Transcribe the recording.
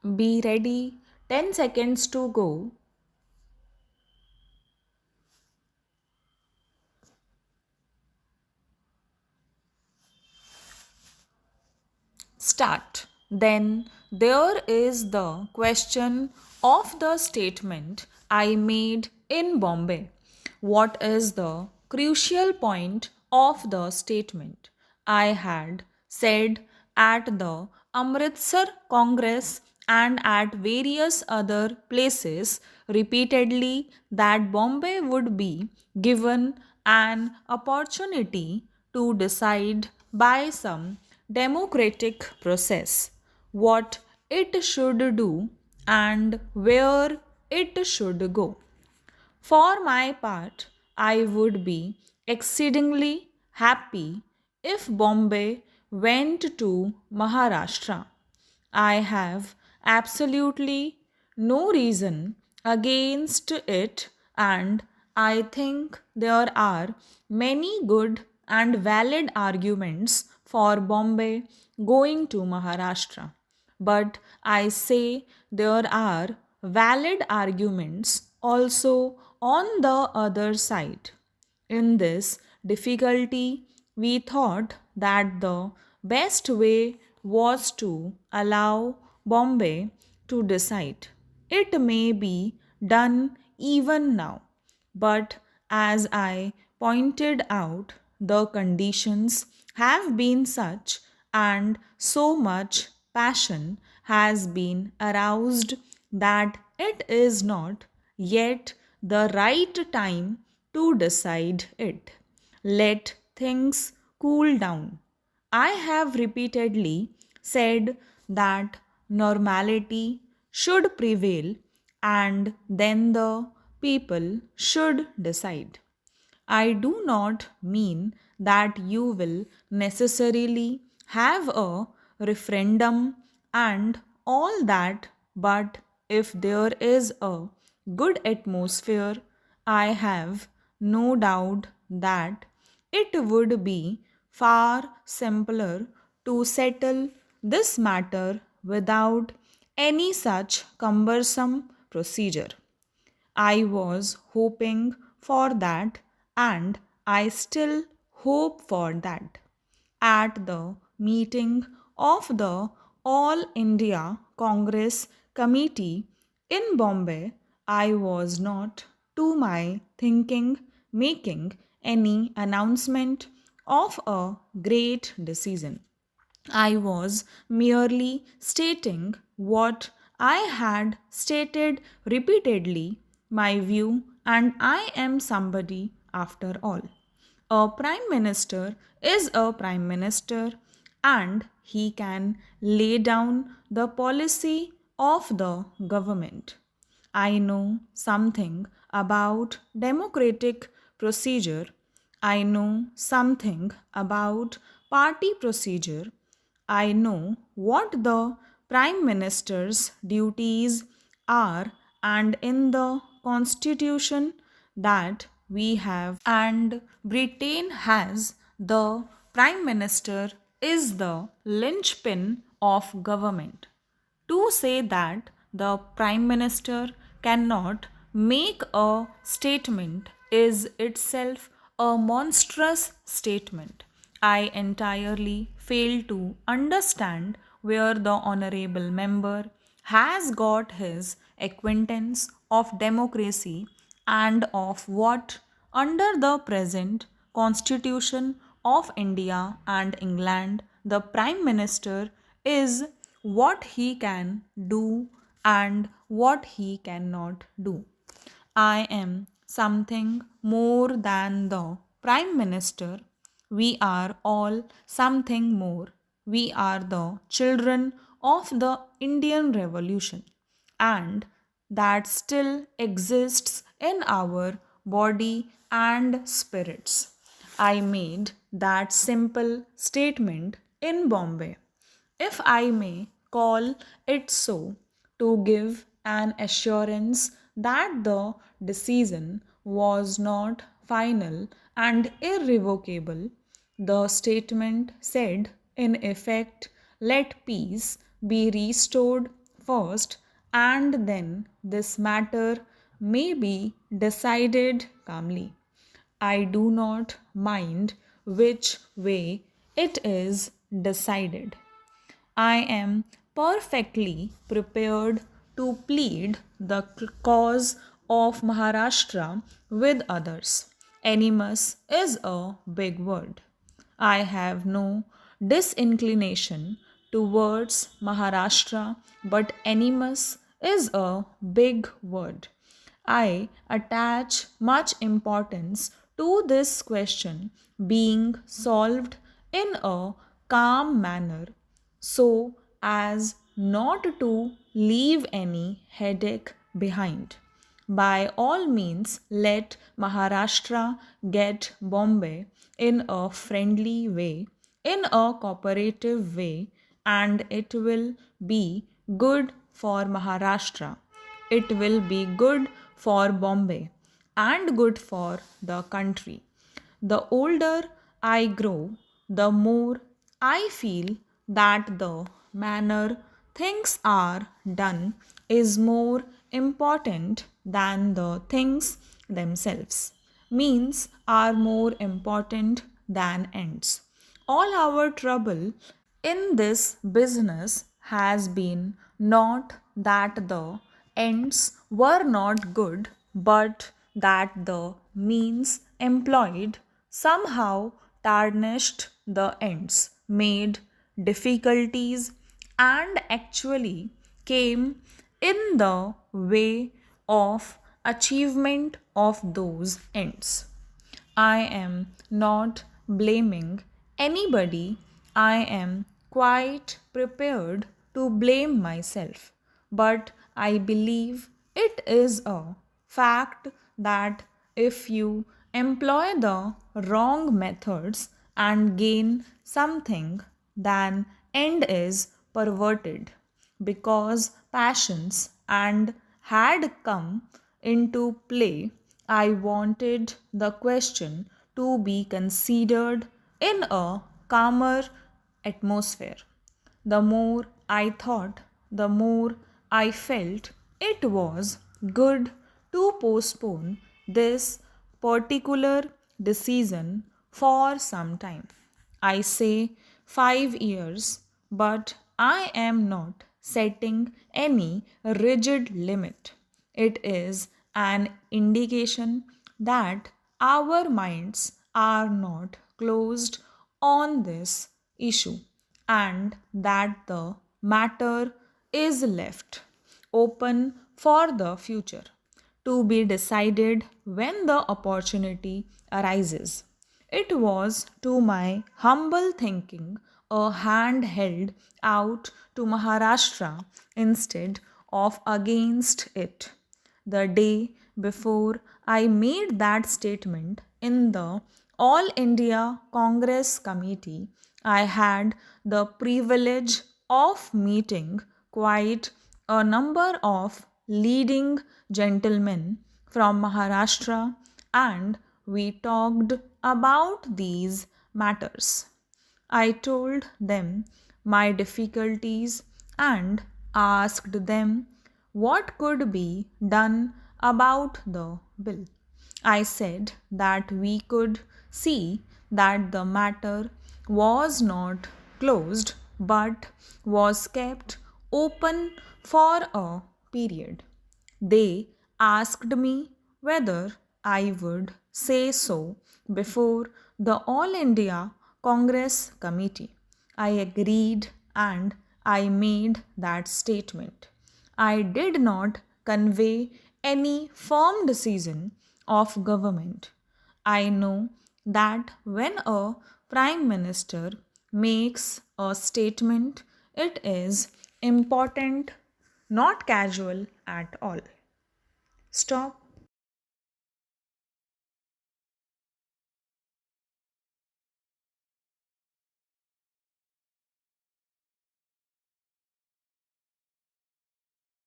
Be ready. 10 seconds to go. Start. Then there is the question of the statement I made in Bombay. What is the crucial point of the statement? I had said at the Amritsar Congress and at various other places repeatedly that Bombay would be given an opportunity to decide by some democratic process what it should do and where it should go. For my part, I would be exceedingly happy if Bombay went to Maharashtra. I have absolutely no reason against it, and I think there are many good and valid arguments for Bombay going to Maharashtra. But I say there are valid arguments also on the other side. In this difficulty, we thought that the best way was to allow Bombay to decide. It may be done even now, but as I pointed out, the conditions have been such and so much passion has been aroused that it is not yet the right time to decide it. Let things cool down. I have repeatedly said that normality should prevail and then the people should decide. I do not mean that you will necessarily have a referendum and all that, but if there is a good atmosphere, I have no doubt that it would be far simpler to settle this matter without any such cumbersome procedure. I was hoping for that, and I still hope for that. At the meeting of the All India Congress Committee in Bombay, I was not, to my thinking, making any announcement of a great decision. I was merely stating what I had stated repeatedly, my view, and I am somebody after all. A prime minister is a prime minister and he can lay down the policy of the government. I know something about democratic procedure. I know something about party procedure. I know what the Prime Minister's duties are, and in the Constitution that we have, and Britain has, the Prime Minister is the linchpin of government. To say that the Prime Minister cannot make a statement is itself a monstrous statement. I entirely fail to understand where the Honourable Member has got his acquaintance of democracy and of what, under the present Constitution of India and England, the Prime Minister is, what he can do and what he cannot do. I am something more than the Prime Minister. We are all something more. We are the children of the Indian Revolution, and that still exists in our body and spirits. I made that simple statement in Bombay, if I may call it so, to give an assurance that the decision was not final and irrevocable. The statement said, in effect, let peace be restored first, and then this matter may be decided calmly. I do not mind which way it is decided. I am perfectly prepared to plead the cause of Maharashtra with others. Animus is a big word. I have no disinclination towards Maharashtra, but animus is a big word. I attach much importance to this question being solved in a calm manner so as not to leave any headache behind. By all means, let Maharashtra get Bombay in a friendly way, in a cooperative way, and it will be good for Maharashtra. It will be good for Bombay and good for the country. The older I grow, the more I feel that the manner things are done is more important than the things themselves. Means are more important than ends. All our trouble in this business has been not that the ends were not good, but that the means employed somehow tarnished the ends, made difficulties, and actually came in the way of achievement of those ends. I am not blaming anybody. I am quite prepared to blame myself. But I believe it is a fact that if you employ the wrong methods and gain something, then end is perverted because passions and had come into play. I wanted the question to be considered in a calmer atmosphere. The more I thought, the more I felt it was good to postpone this particular decision for some time. I say 5 years, but I am not setting any rigid limit. It is an indication that our minds are not closed on this issue and that the matter is left open for the future to be decided when the opportunity arises. It was, to my humble thinking, a hand held out to Maharashtra instead of against it. The day before I made that statement in the All India Congress Committee, I had the privilege of meeting quite a number of leading gentlemen from Maharashtra, and we talked about these matters. I told them my difficulties and asked them what could be done about the bill. I said that we could see that the matter was not closed but was kept open for a period. They asked me whether I would say so before the All India Congress Committee. I agreed and I made that statement. I did not convey any firm decision of government. I know that when a prime minister makes a statement, it is important, not casual at all. Stop.